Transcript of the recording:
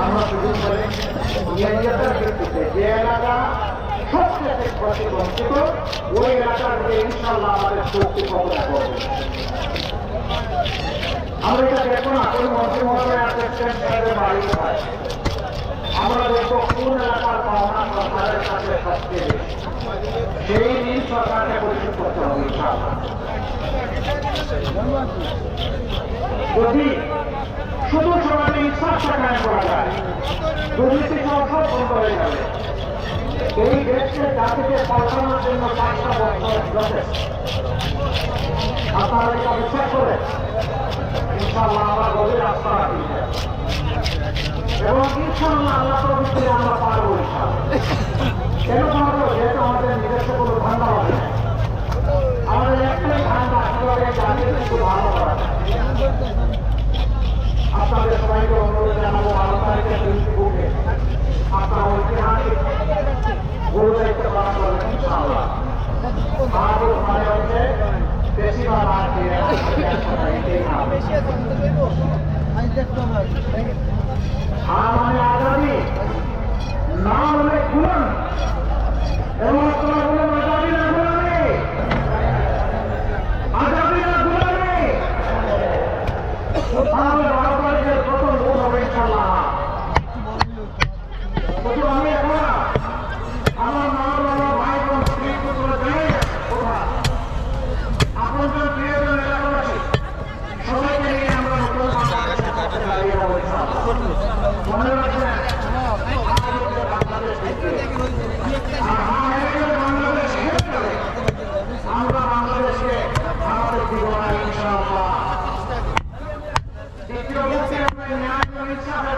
আমরা শুধু বলে ন্যায্যতার ভিত্তিতে যে এলাকা সবচেয়ে ক্ষতিগ্রস্ত ওই এলাকার যে ইনশাল্লাহ আমাদের শক্তি কবরা করবে। আমরা এটা দেখবো না কোন মন্ত্রী মহোদয় আসছেন সাহেবের বাড়ি কোথায়, আমরা দেখবো কোন এলাকার পাওনা সরকারের কাছে সবচেয়ে বেশি, সেই দিন সরকারকে পরিশোধ করতে হবে ইনশাল্লাহ। যদি শুধু সমাজে ইনসাফটা কায়েম করা যায়, দুর্নীতি সব বন্ধ হয়ে যাবে। এই দেশকে জাতিকে পাল্টানোর জন্য 5টা বছর যথেষ্ট। আপনারা এটা বিশ্বাস করেন? ইনশাআল্লাহ আমরা গভীর আস্থা রাখি এবং ইনশাআল্লাহ আল্লাহ প্রভৃতিতে আমরা পারবো ইনশাআল্লাহ। কেন পারবো? যেহেতু আমাদের নিজস্ব কোনো ধান্দা হবে না, আমাদের একটাই ধান্দা, কিভাবে জাতির কিছু ভালো করা যায়। আপনাদের সবাইকে অনুরোধ জানাবো 12 তারিখে ফেসবুকে আপনারা ঐতিহাসিক গুরু দায়িত্ব পালন করবেন ইনশাআল্লাহ। মাহবুব মানে হচ্ছে বেশিরভাগ মানে আজাদি না হলে গুণ এবং আপনারা বলেন আজাদি না গুলামি, আজাদি না গুলামি, তাহলে 12 তারিখের প্রথম ভোট হবে ইনশাআল্লাহ। আমি এখন আমার মা বাবা ভাই বোন স্ত্রী পুত্র যাই কোথায় আপনজন প্রিয়জন এলাকাবাসী সবাইকে নিয়ে আমরা নতুন মনে রাখবেন আমরা বাংলাদেশকে আমাদের জীবনে ইনশাআল্লাহ দ্বিতীয় ন্যায় ইনসাফের